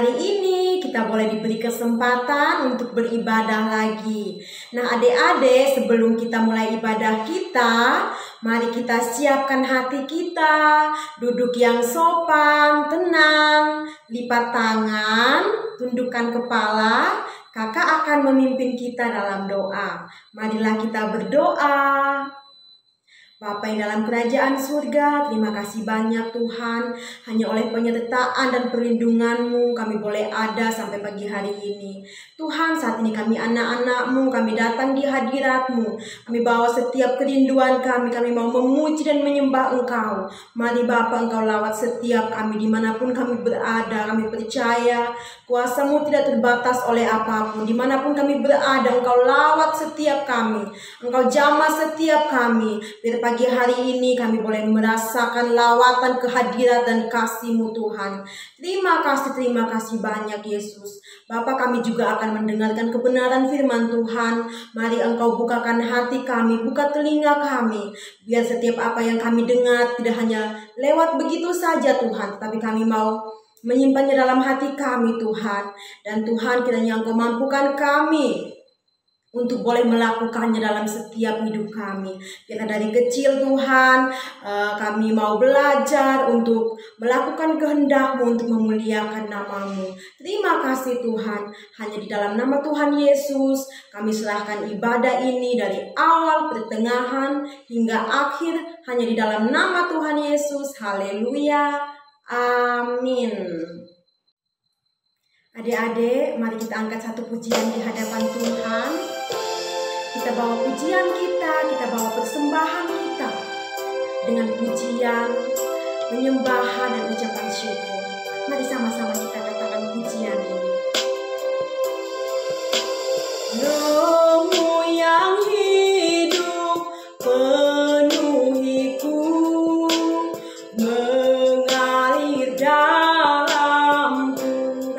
hari ini kita boleh diberi kesempatan untuk beribadah lagi. Nah adik-adik, sebelum kita mulai ibadah kita, mari kita siapkan hati kita, duduk yang sopan, tenang, lipat tangan, tundukkan kepala. Kakak akan memimpin kita dalam doa. Marilah kita berdoa. Bapa yang dalam kerajaan surga, terima kasih banyak Tuhan. Hanya oleh penyertaan dan perlindungan-Mu kami boleh ada sampai pagi hari ini. Tuhan, saat ini kami anak-anak-Mu, kami datang di hadirat-Mu. Kami bawa setiap kerinduan kami mau memuji dan menyembah Engkau. Mari Bapa, Engkau lawat setiap kami dimanapun kami berada. Kami percaya kuasa-Mu tidak terbatas oleh apapun. Dimanapun kami berada, Engkau lawat setiap kami. Engkau jamah setiap kami. Biar pagi hari ini kami boleh merasakan lawatan kehadiran dan kasih-Mu Tuhan. Terima kasih banyak Yesus. Bapa, kami juga akan mendengarkan kebenaran firman Tuhan. Mari Engkau bukakan hati kami, buka telinga kami. Biar setiap apa yang kami dengar tidak hanya lewat begitu saja Tuhan, tetapi kami mau menyimpannya dalam hati kami Tuhan. Dan Tuhan, kiranya Engkau mampukan kami untuk boleh melakukannya dalam setiap hidup kami. Karena dari kecil Tuhan, kami mau belajar untuk melakukan kehendak-Mu, untuk memuliakan nama-Mu. Terima kasih Tuhan. Hanya di dalam nama Tuhan Yesus, kami serahkan ibadah ini dari awal, pertengahan, hingga akhir. Hanya di dalam nama Tuhan Yesus. Haleluya. Amin. Adik-adik, mari kita angkat satu pujian di hadapan Tuhan. Kita bawa pujian kita bawa persembahan kita dengan pujian, penyembahan dan ucapan syukur. Mari sama-sama kita katakan pujian ini. Roh-Mu yang hidup penuhiku, mengalir dalamku.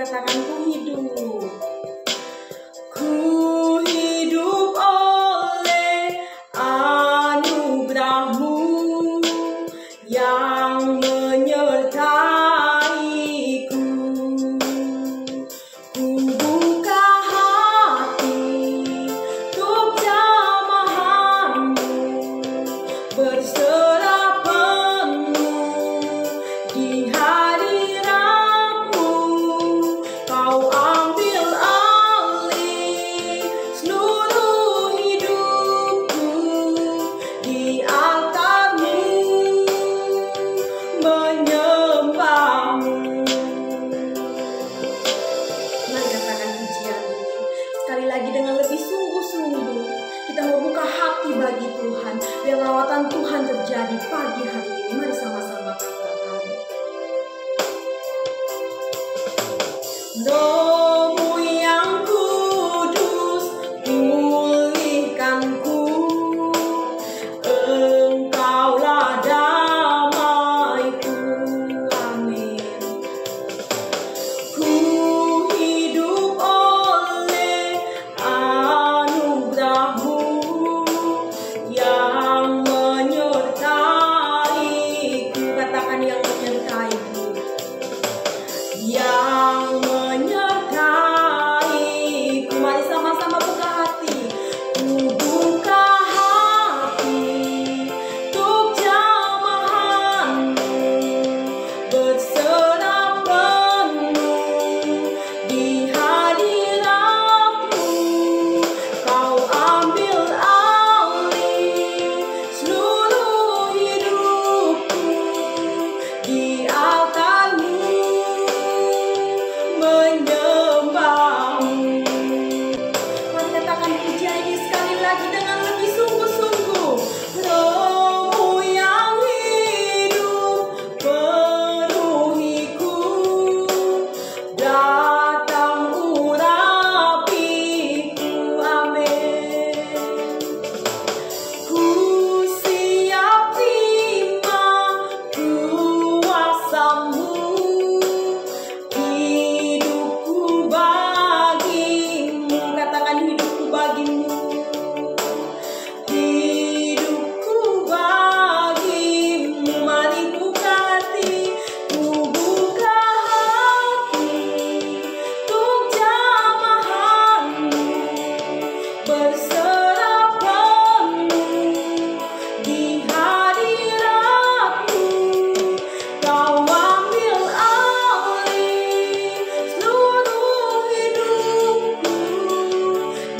Katakan ku hidup. Ku hidup oleh anugerah-Mu yang menyertaiku. berserah penuh di hadirat-Mu. Kau ambil alih seluruh hidupku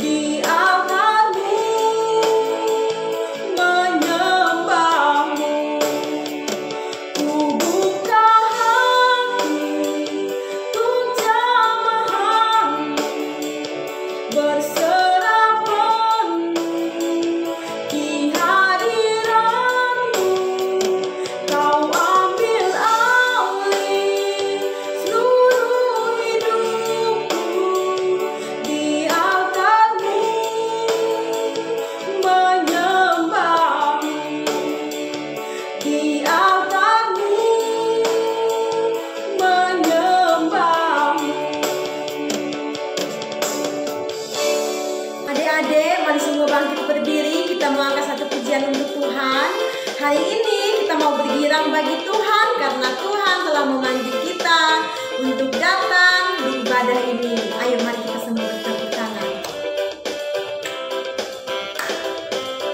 di altar-Mu, menyembah-Mu. Ku buka hati untuk jamahan-Mu, berserah penuh di hadirat-Mu. Kau ambil alih seluruh hidupku di altar-Mu, menyembah-Mu. Di altar-Mu, menyembah-Mu. Adik-adik, mari semua bangkit berdiri. Kita mau angkat satu pujian untuk Tuhan. Hari ini kita mau bergirang bagi Tuhan karena Tuhan telah memanggil kita untuk datang di ibadah ini. Ayo mari kita semua bertepuk tangan.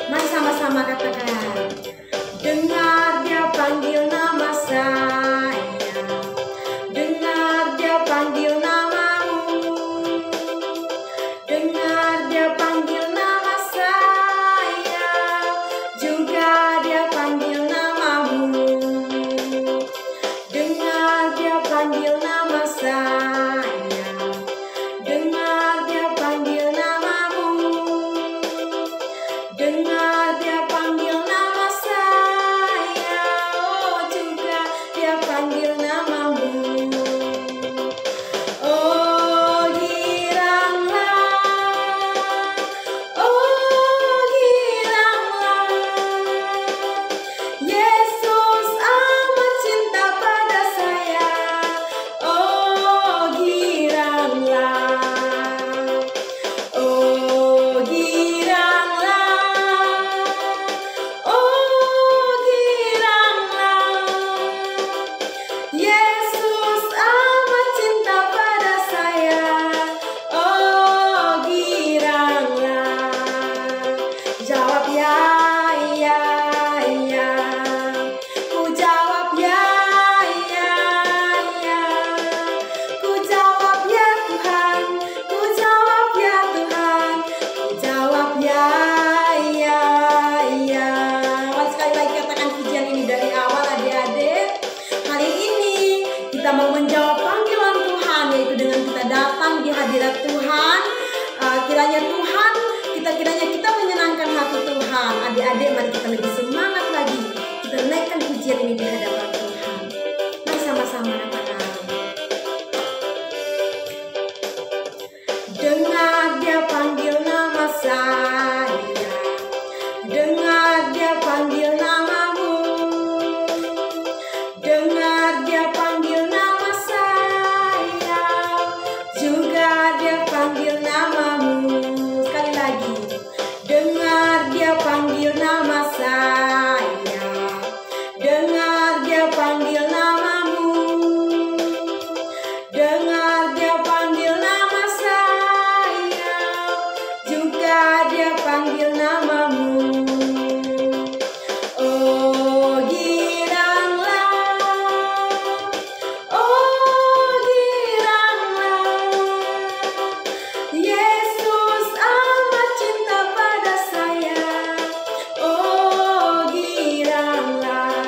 Mari sama-sama katakan, dengar Dia panggil nama saya, dengar Dia panggil namamu, dengar Dia panggil nama saya, juga Dia panggil namamu. Dengar Dia panggil nama saya, dengar Dia panggil namamu, dengar Dia panggil nama saya, oh juga Dia panggil namamu. Oh giranglah, Yesus amat cinta pada saya. Oh giranglah, oh giranglah, Yesus amat cinta pada saya. Oh giranglah, jawab ya, ya, ya. Ku jawab ya, ya, ya. Ku jawab ya Tuhan, ku jawab ya Tuhan, ku jawab ya, ya, ya. Mari sekali lagi katakan pujian ini dari awal adik-adik. Hari ini kita mau menjawab panggilan Tuhan, yaitu dengan kita datang di hadirat Tuhan. Kiranya Tuhan, kiranya kita menyenangkan hati Tuhan. Adik-adik, mari kita lebih semangat lagi. Kita naikkan pujian ini di hadapan Tuhan. Mari sama-sama katakan, dengar Dia panggil nama saya, dengar Dia panggil namamu, dengar Dia panggil nama saya, juga Dia panggil namamu. Sekali lagi, dengar Dia panggil nama saya, dengar Dia panggil namamu, dengar Dia panggil nama saya, juga Dia panggil namamu. Oh giranglah, Yesus amat cinta pada saya. Oh giranglah,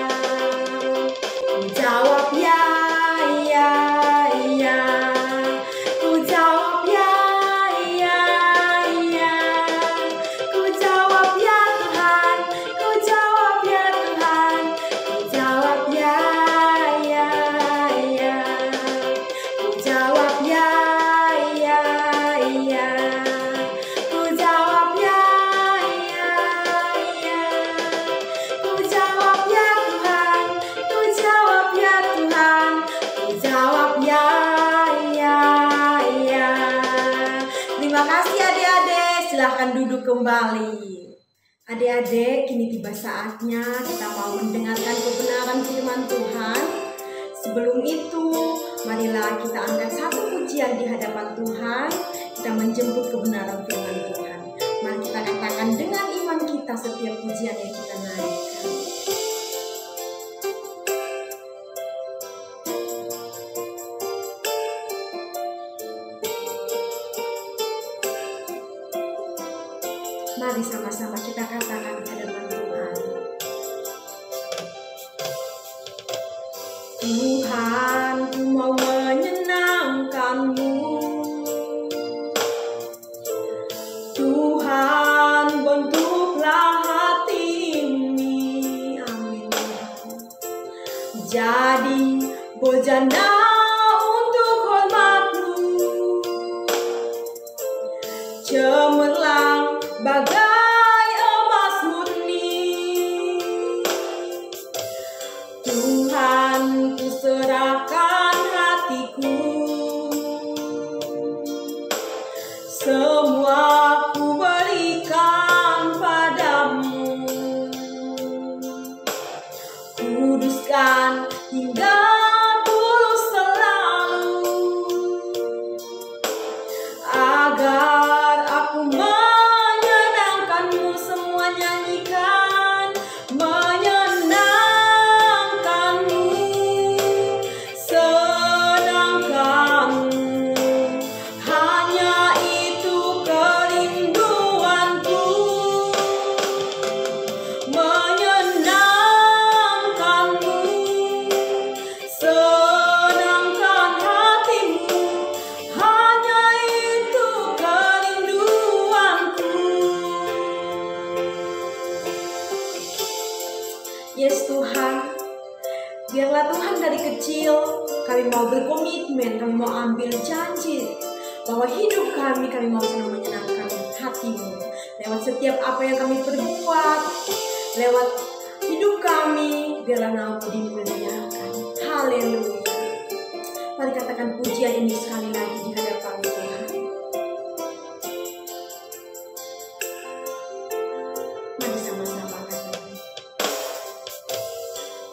ku jawab ya, ya, ya. Ku jawab ya, ya, ya. Ku jawab ya Tuhan, ku jawab ya Tuhan, ku jawab ya, ya, ya. Ku jawab ya, ya, ya. Ku jawab ya, ya, ya. Ku jawab ya Tuhan, ku jawab ya Tuhan, ku jawab ya, ya, ya. Terima kasih adik-adik, silahkan duduk kembali. Adik-adik, kini tiba saatnya kita mau mendengarkan kebenaran firman Tuhan. Sebelum itu, marilah kita angkat satu pujian di hadapan Tuhan. Kita menjemput kebenaran firman Tuhan. Mari kita katakan dengan iman kita setiap pujian yang kita naikkan. Mari sama-sama kita katakan di hadapan Tuhan. Tuhan, ku mau menyenangkan-Mu. Tuhan, bentuklah hati ini. Amin. Jadi bejana untuk hormat-Mu, cemerlang bagai emas murni. Tuhan, ku serahkan hatiku, semua ku berikan padamu. Kuduskan hingga tulus selalu, agar aku menyenangkan-Mu. Semua nyanyikan, menyenangkan-Mu, senangkan-Mu. Hanya itu kerinduanku, menyenangkan-Mu, senangkan hatimu. Hanya itu kerinduanku. Yes Tuhan, biarlah Tuhan dari kecil kami mau berkomitmen, kami mau ambil janji bahwa hidup kami mau selalu menyenangkan hati-Mu. Lewat setiap apa yang kami perbuat, lewat hidup kami, biarlah nama-Mu dimuliakan. Haleluya. Mari katakan pujian ini sekali lagi di hadapan Tuhan. Mari sama-sama katakan.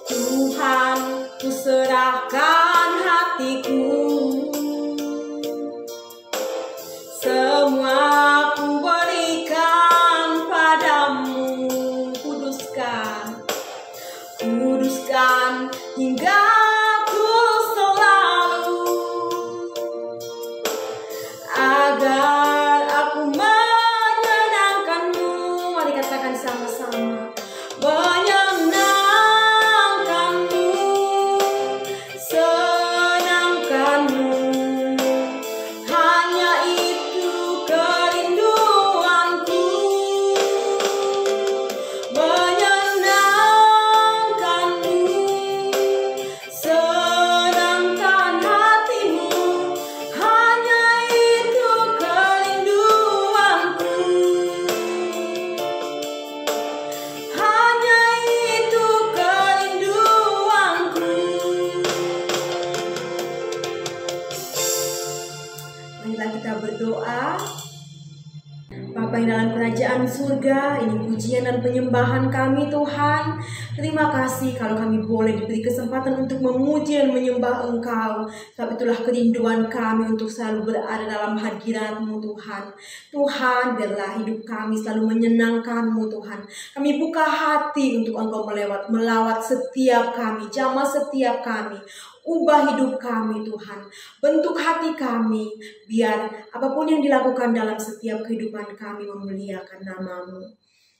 Tuhan, ku serahkan hatiku, semua ku berikan padamu. Kuduskan hingga tulus selalu, agar aku menyenangkan-Mu. Mari katakan sama-sama, menyenangkan-Mu, senangkan-Mu. Hanya itu kerinduanku, menyenangkan-Mu, senangkan hatimu. Hanya itu kerinduanku, hanya itu kerinduanku. Marilah kita berdoa. Bapa yang dalam kerajaan surga, ini pujian dan penyembahan kami Tuhan. Terima kasih kalau kami boleh diberi kesempatan untuk memuji dan menyembah Engkau. Sebab itulah kerinduan kami untuk selalu berada dalam hadirat-Mu Tuhan. Tuhan, biarlah hidup kami selalu menyenangkan-Mu Tuhan. Kami buka hati untuk Engkau melawat setiap kami, jamah setiap kami. Ubah hidup kami Tuhan, bentuk hati kami, biar apapun yang dilakukan dalam setiap kehidupan kami memuliakan nama-Mu.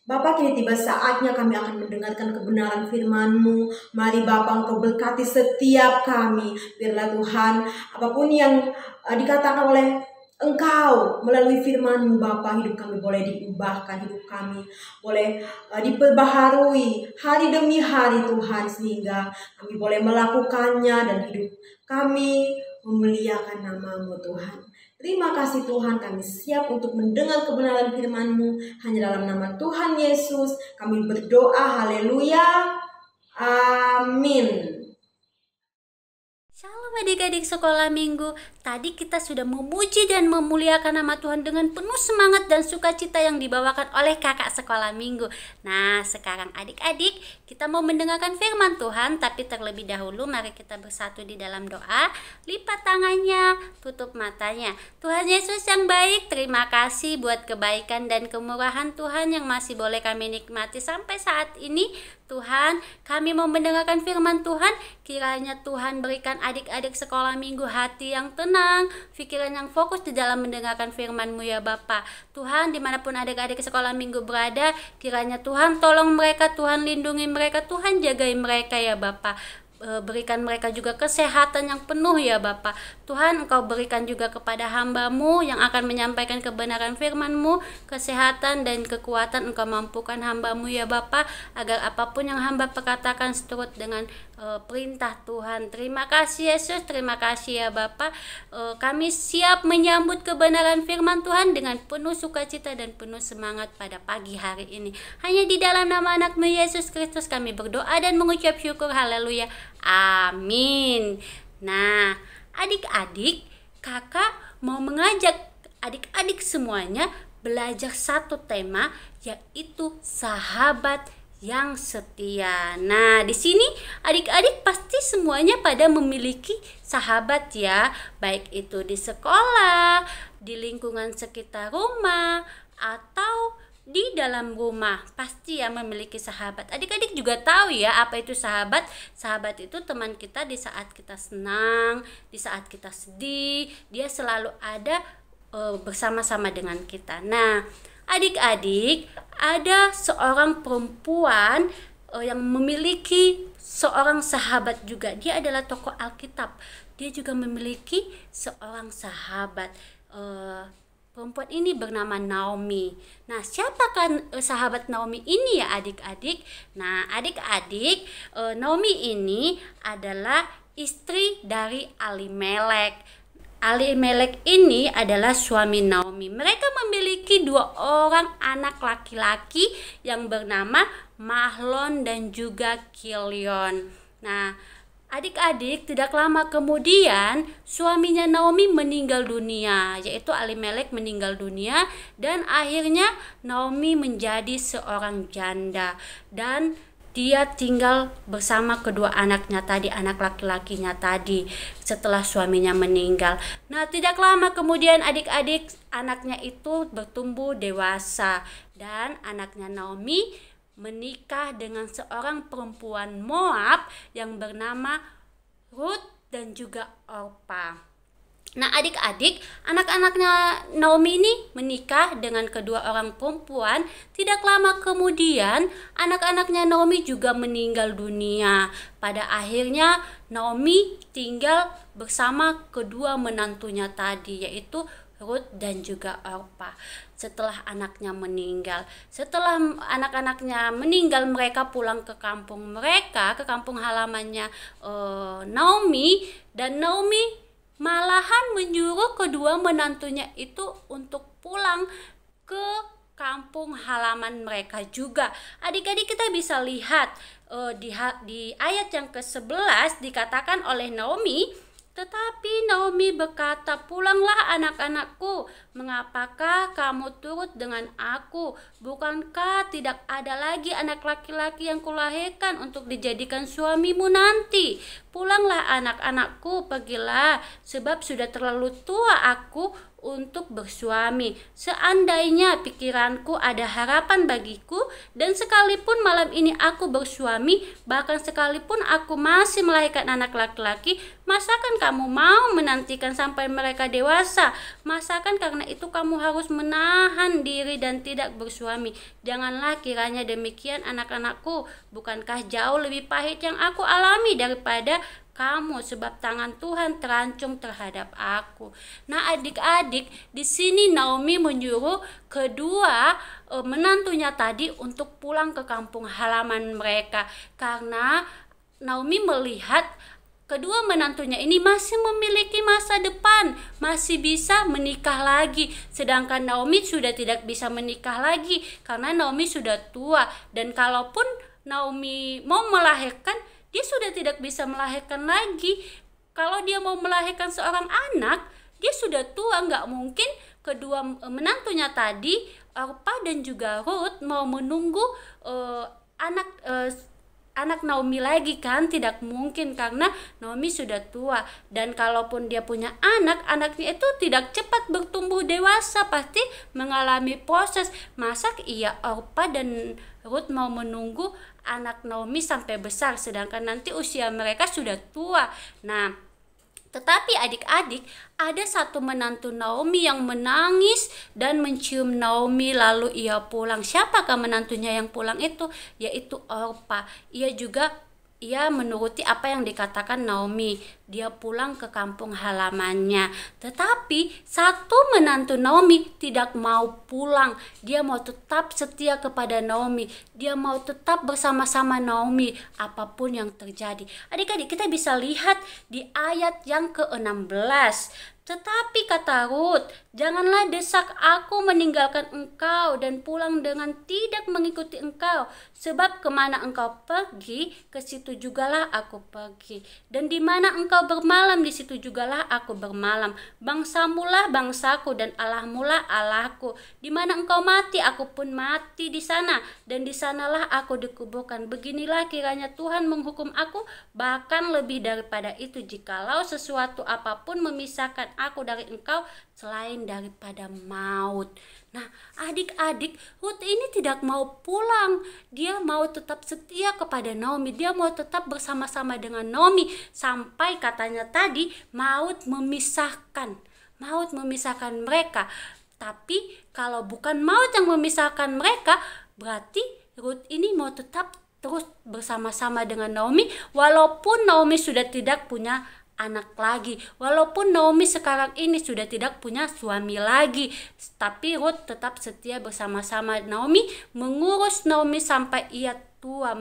Bapa, kini tiba saatnya kami akan mendengarkan kebenaran firman-Mu. Mari Bapa, Engkau berkati setiap kami. Biarlah Tuhan, apapun yang dikatakan oleh Engkau melalui firman-Mu Bapa, hidup kami boleh diubahkan, hidup kami boleh diperbaharui hari demi hari Tuhan, sehingga kami boleh melakukannya dan hidup kami memuliakan nama-Mu Tuhan. Terima kasih Tuhan, kami siap untuk mendengar kebenaran firman-Mu. Hanya dalam nama Tuhan Yesus kami berdoa, haleluya, amin. Shalom adik-adik sekolah minggu, tadi kita sudah memuji dan memuliakan nama Tuhan dengan penuh semangat dan sukacita yang dibawakan oleh kakak sekolah minggu. Nah, sekarang adik-adik, kita mau mendengarkan firman Tuhan, tapi terlebih dahulu mari kita bersatu di dalam doa. Lipat tangannya, tutup matanya. Tuhan Yesus yang baik, terima kasih buat kebaikan dan kemurahan Tuhan yang masih boleh kami nikmati sampai saat ini. Tuhan, kami mau mendengarkan firman Tuhan. Kiranya Tuhan berikan adik-adik sekolah minggu hati yang tenang, pikiran yang fokus di dalam mendengarkan firman-Mu ya Bapa. Tuhan, dimanapun adik-adik sekolah minggu berada, kiranya Tuhan tolong mereka, Tuhan lindungi mereka, Tuhan jagai mereka ya Bapa. Berikan mereka juga kesehatan yang penuh ya Bapa. Tuhan, Engkau berikan juga kepada hamba-Mu yang akan menyampaikan kebenaran firman-Mu, kesehatan dan kekuatan. Engkau mampukan hamba-Mu ya Bapa, agar apapun yang hamba perkatakan seturut dengan perintah Tuhan. Terima kasih Yesus, terima kasih ya Bapa. Kami siap menyambut kebenaran firman Tuhan dengan penuh sukacita dan penuh semangat pada pagi hari ini. Hanya di dalam nama anak-Mu Yesus Kristus kami berdoa dan mengucap syukur. Haleluya. Amin. Nah, adik-adik, kakak mau mengajak adik-adik semuanya belajar satu tema, yaitu sahabat yang setia. Nah, di sini adik-adik pasti semuanya pada memiliki sahabat ya, baik itu di sekolah, di lingkungan sekitar rumah, atau di dalam rumah. Pasti ya memiliki sahabat. Adik-adik juga tahu ya apa itu sahabat. Sahabat itu teman kita di saat kita senang, di saat kita sedih. Dia selalu ada bersama-sama dengan kita. Nah, adik-adik, ada seorang perempuan yang memiliki seorang sahabat juga. Dia adalah tokoh Alkitab. Dia juga memiliki seorang sahabat. Perempuan ini bernama Naomi. Nah, siapakah sahabat Naomi ini ya adik-adik? Nah, adik-adik, Naomi ini adalah istri dari Elimelek. Elimelek ini adalah suami Naomi. Mereka memiliki 2 orang anak laki-laki yang bernama Mahlon dan juga Kilion. Nah, adik-adik, tidak lama kemudian suaminya Naomi meninggal dunia, yaitu Elimelek meninggal dunia, dan akhirnya Naomi menjadi seorang janda dan dia tinggal bersama kedua anaknya tadi, anak laki-lakinya tadi setelah suaminya meninggal. Nah, tidak lama kemudian adik-adik, anaknya itu bertumbuh dewasa dan anaknya Naomi menikah dengan seorang perempuan Moab yang bernama Ruth dan juga Orpa. Nah, adik-adik, anak-anaknya Naomi ini menikah dengan kedua orang perempuan. Tidak lama kemudian, anak-anaknya Naomi juga meninggal dunia. Pada akhirnya, Naomi tinggal bersama kedua menantunya tadi, yaitu Ruth dan juga Orpa. Setelah anaknya meninggal, setelah anak-anaknya meninggal, mereka pulang ke kampung mereka, ke kampung halamannya Naomi, dan Naomi malahan menyuruh kedua menantunya itu untuk pulang ke kampung halaman mereka juga. Adik-adik, kita bisa lihat di ayat yang ke-11 dikatakan oleh Naomi, tetapi Naomi berkata, "Pulanglah anak-anakku, mengapakah kamu turut dengan aku? Bukankah tidak ada lagi anak laki-laki yang kulahirkan untuk dijadikan suamimu nanti? Pulanglah anak-anakku, pergilah, sebab sudah terlalu tua aku untuk bersuami. Seandainya pikiranku ada harapan bagiku, dan sekalipun malam ini aku bersuami, bahkan sekalipun aku masih melahirkan anak laki-laki, masakan kamu mau menantikan sampai mereka dewasa? Masakan karena itu kamu harus menahan diri dan tidak bersuami? Janganlah kiranya demikian anak-anakku. Bukankah jauh lebih pahit yang aku alami daripada kamu, sebab tangan Tuhan terancung terhadap aku." Nah, adik-adik, di sini Naomi menyuruh kedua menantunya tadi untuk pulang ke kampung halaman mereka, karena Naomi melihat kedua menantunya ini masih memiliki masa depan, masih bisa menikah lagi. Sedangkan Naomi sudah tidak bisa menikah lagi karena Naomi sudah tua, dan kalaupun Naomi mau melahirkan, dia sudah tidak bisa melahirkan lagi. kalau dia mau melahirkan seorang anak, dia sudah tua, nggak mungkin kedua menantunya tadi, Orpa dan juga Ruth, mau menunggu anak Naomi lagi kan. Tidak mungkin, karena Naomi sudah tua, dan kalaupun dia punya anak, anaknya itu tidak cepat bertumbuh dewasa, pasti mengalami proses. Masa iya Orpa dan Ruth mau menunggu anak Naomi sampai besar, sedangkan nanti usia mereka sudah tua. Nah, tetapi adik-adik, ada satu menantu Naomi yang menangis dan mencium Naomi lalu ia pulang. Siapakah menantunya yang pulang itu? Yaitu Orpa. Ia menuruti apa yang dikatakan Naomi. Dia pulang ke kampung halamannya. Tetapi satu menantu Naomi tidak mau pulang. Dia mau tetap setia kepada Naomi. Dia mau tetap bersama-sama Naomi apapun yang terjadi. Adik-adik, kita bisa lihat di ayat yang ke-16. Tetapi kata Ruth, janganlah desak aku meninggalkan engkau dan pulang dengan tidak mengikuti engkau. Sebab kemana engkau pergi, ke situ jugalah aku pergi. Dan di mana engkau bermalam, di situ jugalah aku bermalam. Bangsamulah bangsaku dan Allahmulah Allahku. Di mana engkau mati, aku pun mati di sana. Dan di sanalah aku dikuburkan. Beginilah kiranya Tuhan menghukum aku, bahkan lebih daripada itu, jikalau sesuatu apapun memisahkan aku dari engkau selain daripada maut. Nah, adik-adik, Ruth ini tidak mau pulang. Dia mau tetap setia kepada Naomi. Dia mau tetap bersama-sama dengan Naomi sampai katanya tadi maut memisahkan mereka. Tapi kalau bukan maut yang memisahkan mereka, berarti Ruth ini mau tetap terus bersama-sama dengan Naomi, walaupun Naomi sudah tidak punya anak lagi, walaupun Naomi sekarang ini sudah tidak punya suami lagi, tapi Ruth tetap setia bersama-sama Naomi, mengurus Naomi sampai ia tua,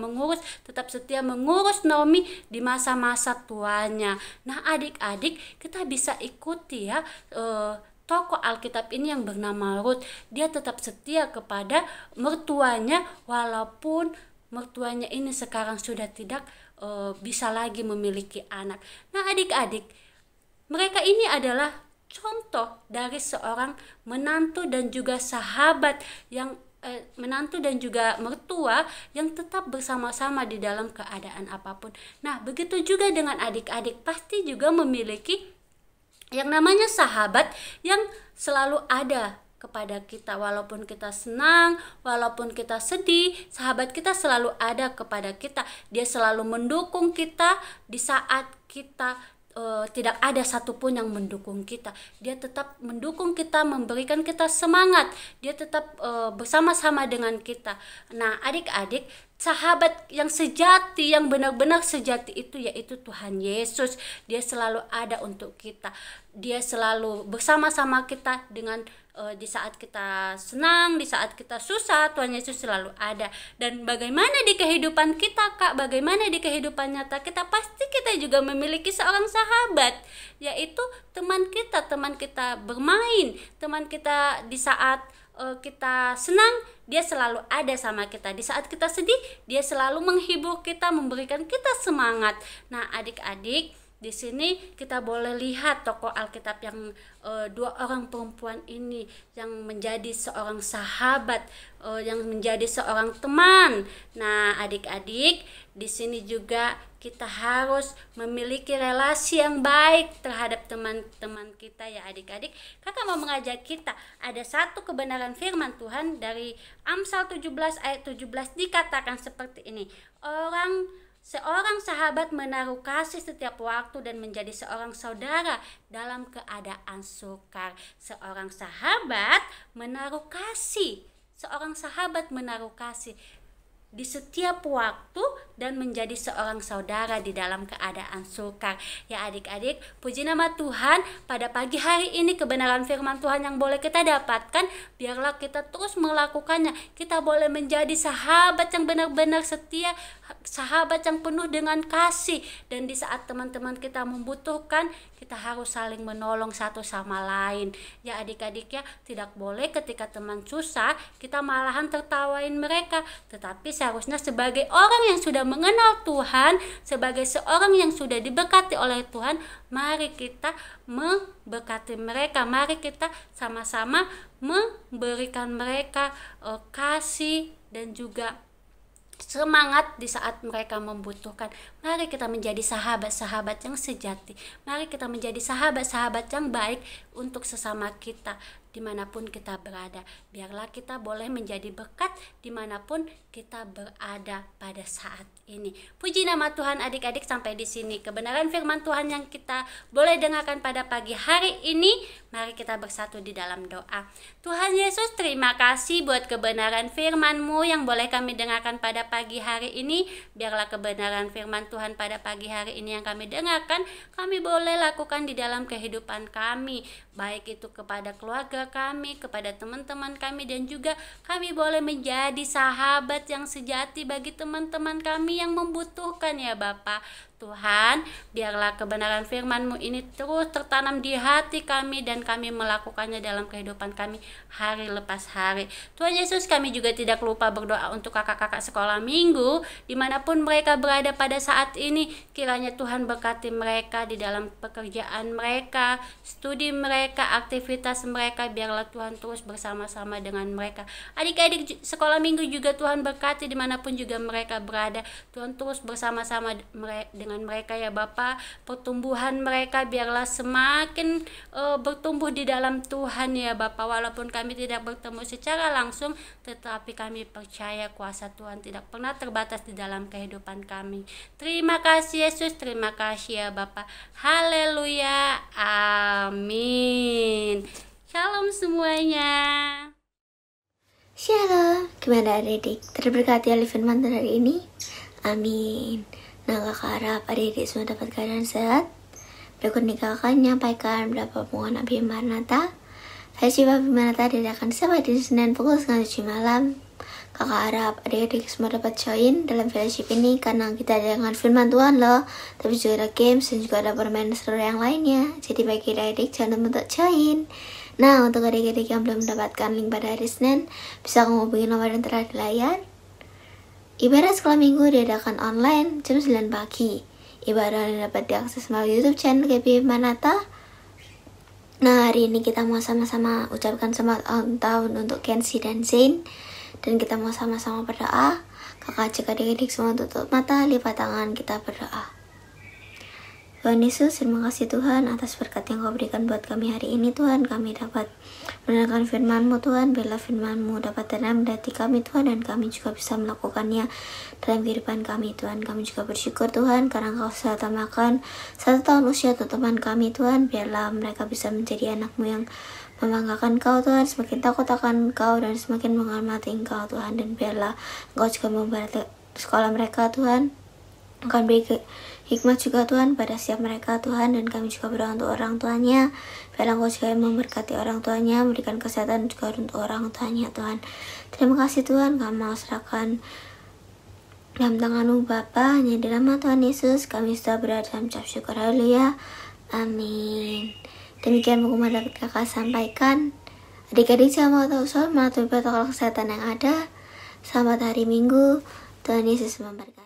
tetap setia mengurus Naomi di masa-masa tuanya. Nah, adik-adik, kita bisa ikuti ya tokoh Alkitab ini yang bernama Ruth. Dia tetap setia kepada mertuanya, walaupun mertuanya ini sekarang sudah tidak bisa lagi memiliki anak. Nah, adik-adik, mereka ini adalah contoh dari seorang menantu dan juga sahabat yang menantu dan juga mertua yang tetap bersama-sama di dalam keadaan apapun. Nah, begitu juga dengan adik-adik, pasti juga memiliki yang namanya sahabat yang selalu ada kepada kita, walaupun kita senang, walaupun kita sedih, sahabat kita selalu ada kepada kita. Dia selalu mendukung kita di saat kita tidak ada satupun yang mendukung kita. Dia tetap mendukung kita, memberikan kita semangat. Dia tetap bersama-sama dengan kita. Nah, adik-adik, sahabat yang sejati, yang benar-benar sejati itu yaitu Tuhan Yesus. Dia selalu ada untuk kita. Dia selalu bersama-sama kita dengan di saat kita senang, di saat kita susah, Tuhan Yesus selalu ada. Dan bagaimana di kehidupan kita, Kak? Bagaimana di kehidupan nyata kita? Pasti kita juga memiliki seorang sahabat, yaitu teman kita bermain, teman kita di saat kita senang, dia selalu ada sama kita. Di saat kita sedih, dia selalu menghibur kita, memberikan kita semangat. Nah, adik-adik, di sini kita boleh lihat tokoh Alkitab yang dua orang perempuan ini yang menjadi seorang sahabat, yang menjadi seorang teman. Nah, adik-adik, di sini juga kita harus memiliki relasi yang baik terhadap teman-teman kita ya adik-adik. Kakak mau mengajak kita, ada satu kebenaran firman Tuhan dari Amsal 17 ayat 17, dikatakan seperti ini. Seorang sahabat menaruh kasih setiap waktu dan menjadi seorang saudara dalam keadaan sukar. Seorang sahabat menaruh kasih di setiap waktu dan menjadi seorang saudara di dalam keadaan sukar. Ya adik-adik, puji nama Tuhan, pada pagi hari ini kebenaran firman Tuhan yang boleh kita dapatkan, biarlah kita terus melakukannya. Kita boleh menjadi sahabat yang benar-benar setia, sahabat yang penuh dengan kasih, dan di saat teman-teman kita membutuhkan, kita harus saling menolong satu sama lain. Ya adik-adik ya, tidak boleh ketika teman susah kita malahan tertawain mereka, tetapi seharusnya sebagai orang yang sudah mengenal Tuhan, sebagai seorang yang sudah diberkati oleh Tuhan, mari kita memberkati mereka, mari kita sama-sama memberikan mereka kasih dan juga semangat di saat mereka membutuhkan. Mari kita menjadi sahabat-sahabat yang sejati. Mari kita menjadi sahabat-sahabat yang baik untuk sesama kita dimanapun kita berada. Biarlah kita boleh menjadi berkat dimanapun kita berada pada saat ini. Puji nama Tuhan adik-adik, sampai di sini kebenaran firman Tuhan yang kita boleh dengarkan pada pagi hari ini. Mari kita bersatu di dalam doa. Tuhan Yesus, terima kasih buat kebenaran firman-Mu yang boleh kami dengarkan pada pagi hari ini. Biarlah kebenaran firman Tuhan pada pagi hari ini yang kami dengarkan, kami boleh lakukan di dalam kehidupan kami, baik itu kepada keluarga kami, kepada teman-teman kami, dan juga kami boleh menjadi sahabat yang sejati bagi teman-teman kami yang membutuhkan ya Bapa. Tuhan, biarlah kebenaran firman-Mu ini terus tertanam di hati kami dan kami melakukannya dalam kehidupan kami hari lepas hari. Tuhan Yesus, kami juga tidak lupa berdoa untuk kakak-kakak sekolah minggu dimanapun mereka berada pada saat ini. Kiranya Tuhan berkati mereka di dalam pekerjaan mereka, studi mereka, aktivitas mereka. Biarlah Tuhan terus bersama-sama dengan mereka. Adik-adik sekolah minggu juga Tuhan berkati dimanapun juga mereka berada. Tuhan terus bersama-sama dengan mereka ya Bapa. Pertumbuhan mereka biarlah semakin bertumbuh di dalam Tuhan ya Bapa. Walaupun kami tidak bertemu secara langsung, tetapi kami percaya kuasa Tuhan tidak pernah terbatas di dalam kehidupan kami. Terima kasih Yesus, terima kasih ya Bapa. Haleluya, amin. Shalom semuanya. Shalom, gimana adik-adik? Terberkati oleh firman Tuhan hari ini? Amin. Nah, kakak harap adik-adik semua dapat keadaan sehat. Berikut nih kakak akan menyampaikan beberapa penguatan Nabi Maranatha. Versi Nabi Maranatha diadakan sampai di Senin pukul 7 malam. Kakak harap adik-adik semua dapat join dalam fellowship ini karena kita dengan firman Tuhan loh. Tapi juga ada games dan juga ada permainan seru yang lainnya. Jadi bagi adik-adik jangan lupa untuk join. Nah, untuk adik-adik yang belum mendapatkan link pada hari Senin, bisa menghubungi nomor yang terlihat di layar. Ibadah sekolah minggu diadakan online jam 9 pagi. Ibadah yang dapat diakses melalui YouTube channel KPI Maranatha. Nah, hari ini kita mau sama-sama ucapkan selamat ulang tahun untuk Kenzi dan Zain. Dan kita mau sama-sama berdoa. Kakak ajak adik-adik semua tutup mata, lipat tangan, kita berdoa. Tuhan Yesus, terima kasih Tuhan atas berkat yang Kau berikan buat kami hari ini Tuhan. Kami dapat mendengarkan firman-Mu Tuhan. Biarlah firman-Mu dapat tanam di hati kami Tuhan, dan kami juga bisa melakukannya dalam kehidupan kami Tuhan. Kami juga bersyukur Tuhan karena Kau sudah tambahkan 1 tahun usia untuk teman kami Tuhan. Biarlah mereka bisa menjadi anak-Mu yang membanggakan Kau Tuhan, semakin takut akan Kau dan semakin menghormati Engkau Tuhan. Dan biarlah Engkau juga memberkati sekolah mereka Tuhan. Akan beri hikmat juga Tuhan pada setiap mereka Tuhan. Dan kami juga berdoa untuk orang tuanya. Biarlah Engkau juga memberkati orang tuanya, memberikan kesehatan juga untuk orang tuanya Tuhan. Terima kasih Tuhan, kami mau serahkan dalam tangan-Mu Bapa. Hanya di nama Tuhan Yesus kami sudah berada dalam ucap syukur. Haleluya, amin. Demikian buku dapat kakak sampaikan. Adik-adik jangan mau tahu soal protokol kesehatan yang ada. Selamat hari Minggu, Tuhan Yesus memberkati.